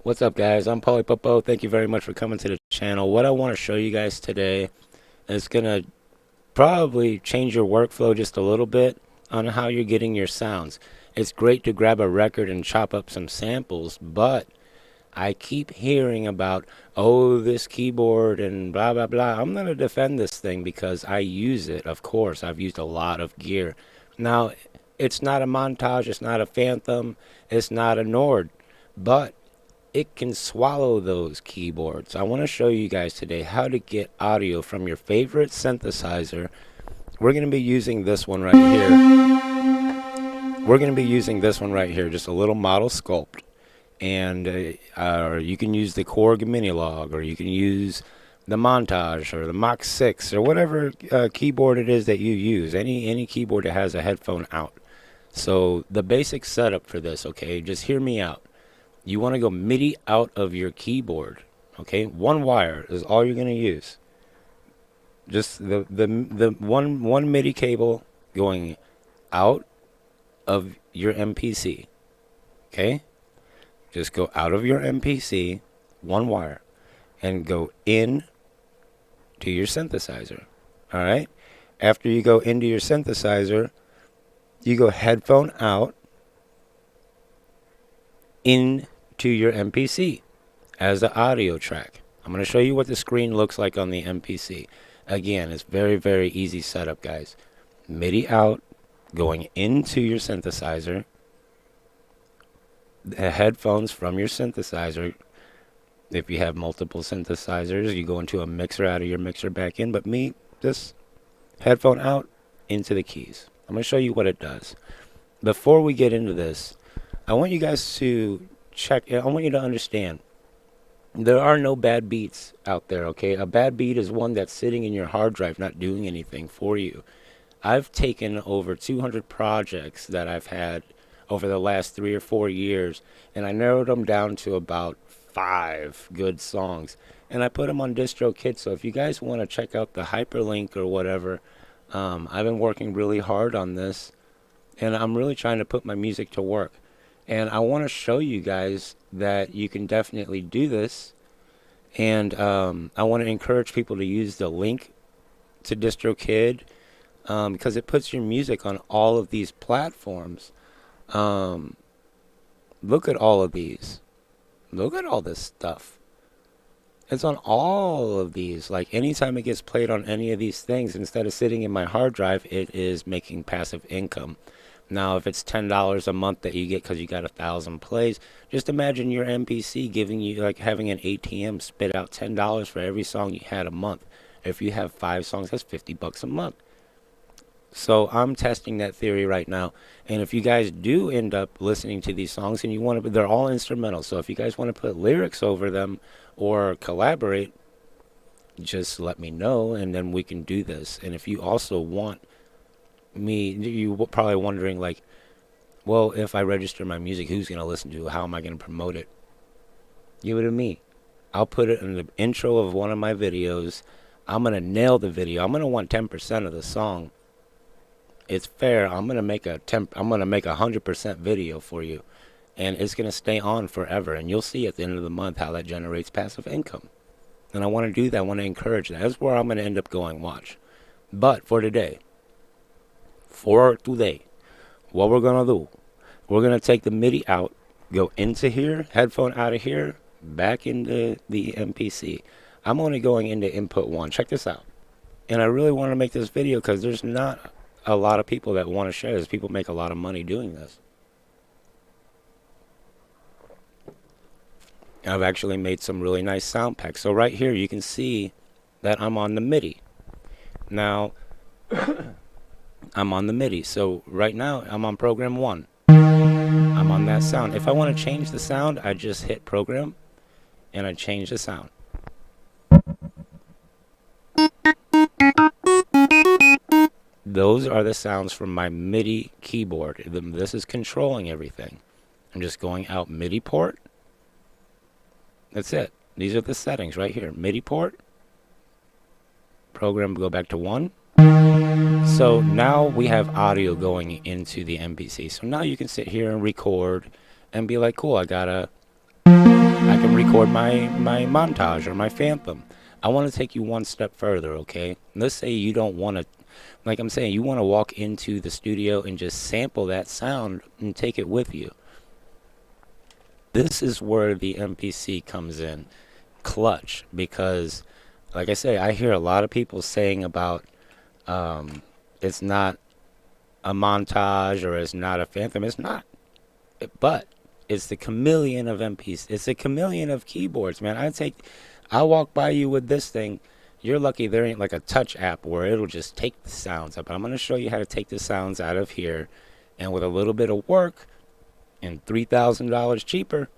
What's up, guys? I'm Pauly Popo. Thank you very much for coming to the channel. What I want to show you guys today is going to probably change your workflow just a little bit on how you're getting your sounds. It's great to grab a record and chop up some samples, but I keep hearing about, oh, this keyboard and blah, blah, blah. I'm going to defend this thing because I use it, of course. I've used a lot of gear. Now, it's not a Montage, it's not a Phantom, it's not a Nord, but it can swallow those keyboards. I want to show you guys today how to get audio from your favorite synthesizer. We're going to be using this one right here. We're going to be using this one right here, just a little model sculpt. And or you can use the Korg Minilog, or you can use the Montage or the Mach 6 or whatever keyboard it is that you use. Any keyboard that has a headphone out. So the basic setup for this, okay, just hear me out. You want to go MIDI out of your keyboard, okay? One wire is all you're going to use. Just the one MIDI cable going out of your MPC, okay? Just go out of your MPC, one wire, and go in to your synthesizer, all right? After you go into your synthesizer, you go headphone out into your MPC as an audio track. I'm going to show you what the screen looks like on the MPC. Again, it's very, very easy setup, guys. MIDI out, going into your synthesizer, the headphones from your synthesizer. If you have multiple synthesizers, you go into a mixer, out of your mixer back in. But me, just headphone out into the keys. I'm going to show you what it does. Before we get into this, I want you guys to check. I want you to understand, there are no bad beats out there, okay? A bad beat is one that's sitting in your hard drive, not doing anything for you. I've taken over 200 projects that I've had over the last 3 or 4 years, and I narrowed them down to about 5 good songs. And I put them on DistroKid, so if you guys want to check out the hyperlink or whatever, I've been working really hard on this, and I'm really trying to put my music to work. And I want to show you guys that you can definitely do this. And I want to encourage people to use the link to DistroKid because it puts your music on all of these platforms. Look at all of these. Look at all this stuff. It's on all of these. Like anytime it gets played on any of these things, instead of sitting in my hard drive, it is making passive income. Now, if it's $10 a month that you get because you got 1,000 plays, just imagine your MPC giving you, like having an ATM spit out $10 for every song you had a month. If you have 5 songs, that's $50 a month. So I'm testing that theory right now. And if you guys do end up listening to these songs and you want to, they're all instrumental. So if you guys want to put lyrics over them or collaborate, just let me know and then we can do this. And if you also want you probably wondering like, well, if I register my music, who's going to listen to it? How am I going to promote it? Give it to me. I'll put it in the intro of one of my videos. I'm going to nail the video. I'm going to want 10% of the song. It's fair. I'm going to make a 100% video for you, and it's going to stay on forever, and you'll see at the end of the month how that generates passive income. And I want to do that. I want to encourage that. That's where I'm going to end up going, watch. But for today, what we're going to do, we're going to take the MIDI out, go into here, headphone out of here, back into the MPC. I'm only going into input 1. Check this out. And I really want to make this video because there's not a lot of people that want to share this. People make a lot of money doing this. I've actually made some really nice sound packs. So right here you can see that I'm on the MIDI. Now, I'm on the MIDI. So right now I'm on program 1. I'm on that sound. If I want to change the sound, I just hit program and I change the sound. Those are the sounds from my MIDI keyboard. This is controlling everything. I'm just going out MIDI port. That's it. These are the settings right here. MIDI port. Program, go back to 1. So now we have audio going into the MPC. So now you can sit here and record and be like, cool, I can record my montage or my phantom. I want to take you one step further, okay? Let's say you don't want to, like I'm saying, you want to walk into the studio and just sample that sound and take it with you. This is where the MPC comes in clutch, because like I say, I hear a lot of people saying about it's not a montage or it's not a phantom. It's not, but it's the chameleon of MPs. It's a chameleon of keyboards, man. I'll walk by you with this thing. You're lucky there ain't like a touch app where it'll just take the sounds up. I'm going to show you how to take the sounds out of here, and with a little bit of work and $3,000 cheaper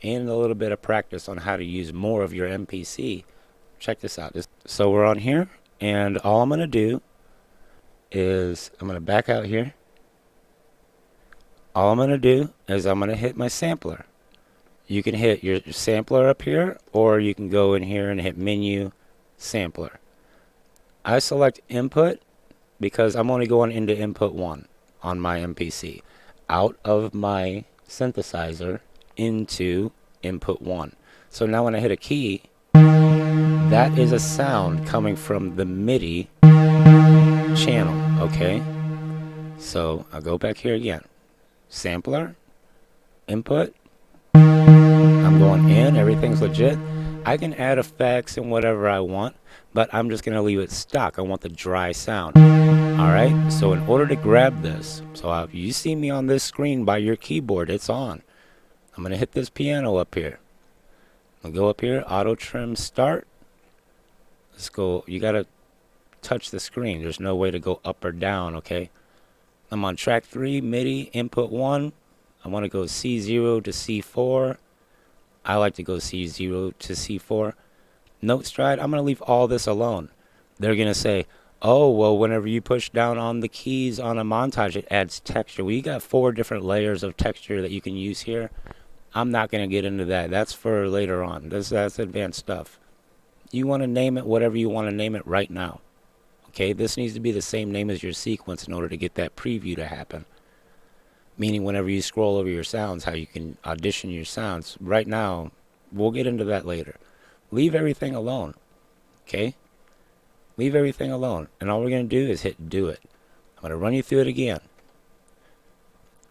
and a little bit of practice on how to use more of your MPC. Check this out. So we're on here, and all I'm going to do is I'm going to back out here. All I'm going to do is I'm going to hit my sampler. You can hit your sampler up here, or you can go in here and hit menu, sampler. I select input because I'm only going into input 1 on my MPC. Out of my synthesizer into input 1. So now when I hit a key, that is a sound coming from the MIDI channel, okay? So I'll go back here again. Sampler, input, I'm going in, everything's legit. I can add effects and whatever I want, but I'm just going to leave it stock. I want the dry sound. Alright, so in order to grab this, so if you see me on this screen by your keyboard, it's on. I'm going to hit this piano up here. I'll go up here, auto trim start. Let's go, you got to touch the screen. There's no way to go up or down, okay? I'm on track 3, MIDI, input 1. I want to go C0 to C4. I like to go C0 to C4. Note stride, I'm going to leave all this alone. They're going to say, oh, well, whenever you push down on the keys on a montage, it adds texture. Well, you got 4 different layers of texture that you can use here. I'm not going to get into that. That's for later on. That's advanced stuff. You want to name it whatever you want to name it right now. Okay, this needs to be the same name as your sequence in order to get that preview to happen. Meaning whenever you scroll over your sounds, how you can audition your sounds. Right now, we'll get into that later. Leave everything alone. Okay? Leave everything alone. And all we're going to do is hit do it. I'm going to run you through it again.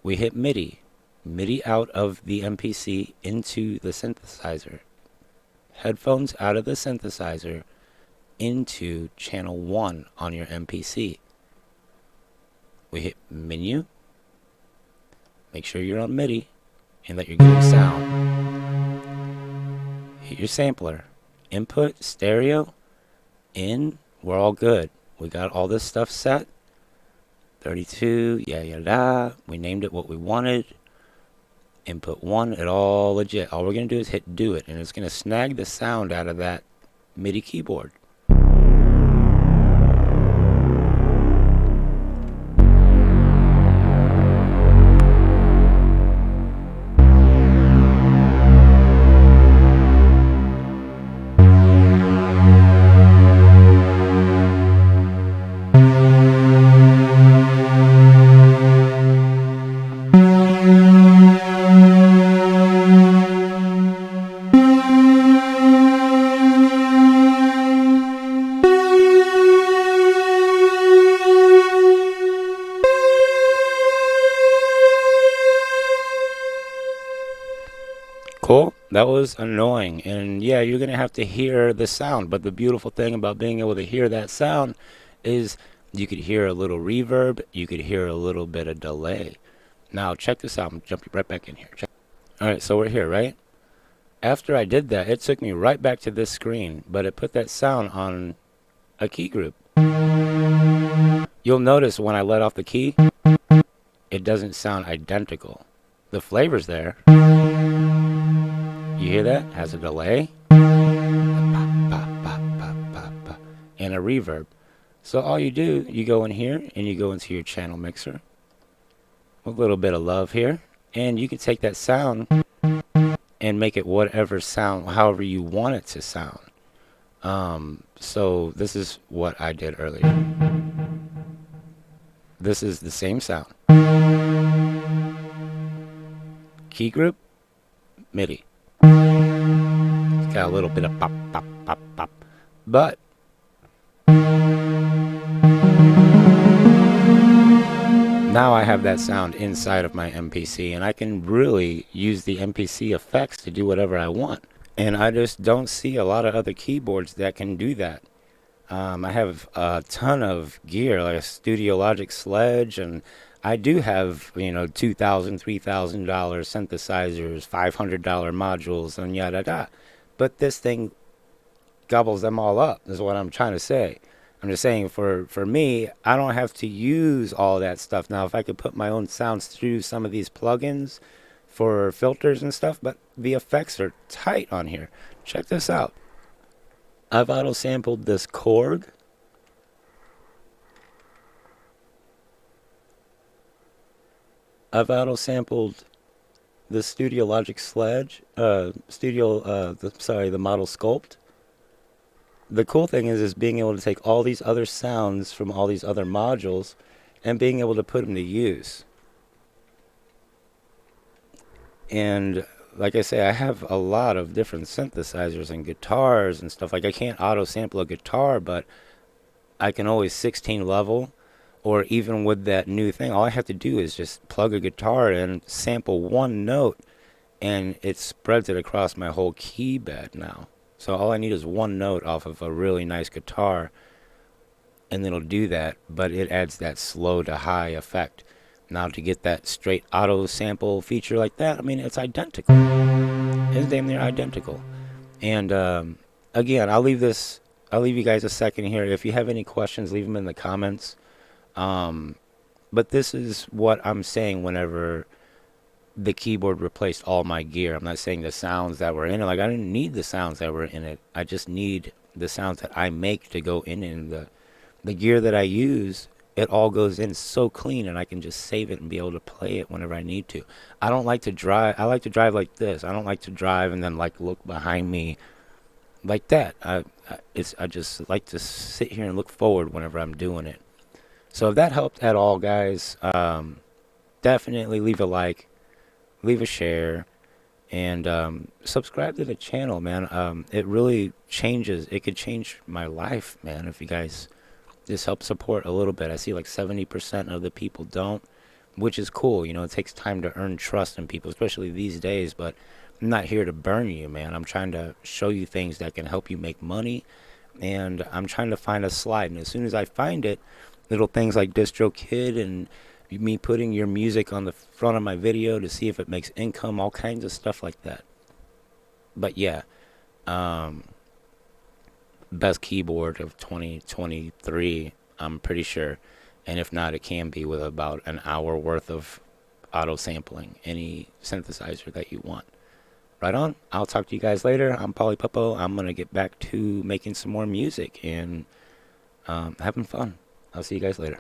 We hit MIDI. MIDI out of the MPC into the synthesizer. Headphones out of the synthesizer into channel 1 on your MPC. We hit menu. Make sure you're on MIDI and that you're getting sound. Hit your sampler. Input, stereo, in. We're all good. We got all this stuff set. 32, yeah. We named it what we wanted. Input 1, it all legit. All we're going to do is hit do it, and it's going to snag the sound out of that MIDI keyboard. Cool. That was annoying, and yeah, you're gonna have to hear the sound, but the beautiful thing about being able to hear that sound is you could hear a little reverb, you could hear a little bit of delay. Now check this out. I'm jumping right back in here. Alright, so we're here, right? After I did that, it took me right back to this screen, but it put that sound on a key group. You'll notice when I let off the key, it doesn't sound identical. The flavor's there. You hear that? Has a delay. And a reverb. So all you do, you go in here and you go into your channel mixer. A little bit of love here. And you can take that sound and make it whatever sound, however you want it to sound. So this is what I did earlier. This is the same sound. Key group, MIDI. Got a little bit of pop, pop, pop, pop. But now I have that sound inside of my MPC, and I can really use the MPC effects to do whatever I want. And I just don't see a lot of other keyboards that can do that. I have a ton of gear, like a Studio Logic Sledge, and I do have, $2,000, $3,000 synthesizers, $500 modules, and yada yada. But this thing gobbles them all up, is what I'm trying to say. I'm just saying, for me, I don't have to use all that stuff. Now, if I could put my own sounds through some of these plugins for filters and stuff, but the effects are tight on here. Check this out. I've auto-sampled this Korg. I've auto-sampled the Studio Logic Sledge, the Model Sculpt. The cool thing is being able to take all these other sounds from all these other modules and being able to put them to use. And like I say, I have a lot of different synthesizers and guitars and stuff. Like, I can't auto-sample a guitar, but I can always 16 level, or even with that new thing, all I have to do is just plug a guitar in, sample one note, and it spreads it across my whole key bed now. So all I need is one note off of a really nice guitar, and it'll do that, but it adds that slow to high effect. Now, to get that straight auto sample feature like that, I mean, it's identical. It's damn near identical. And again, I'll leave you guys a second here. If you have any questions, leave them in the comments. But this is what I'm saying whenever the keyboard replaced all my gear. I'm not saying the sounds that were in it. Like, I didn't need the sounds that were in it. I just need the sounds that I make to go in the gear that I use. It all goes in so clean, and I can just save it and be able to play it whenever I need to. I don't like to drive. I like to drive like this. I don't like to drive and then like look behind me like that. I just like to sit here and look forward whenever I'm doing it. So if that helped at all, guys, definitely leave a like, leave a share, and subscribe to the channel, man. It really changes. It could change my life, man, if you guys just help support a little bit. I see like 70% of the people don't, which is cool. It takes time to earn trust in people, especially these days, but I'm not here to burn you, man. I'm trying to show you things that can help you make money, and I'm trying to find a slide, and as soon as I find it, little things like DistroKid and me putting your music on the front of my video to see if it makes income, all kinds of stuff like that. But yeah, best keyboard of 2023, I'm pretty sure. And if not, it can be with about an hour worth of auto sampling any synthesizer that you want. Right on. I'll talk to you guys later. I'm Polypuppo. I'm gonna get back to making some more music and having fun. I'll see you guys later.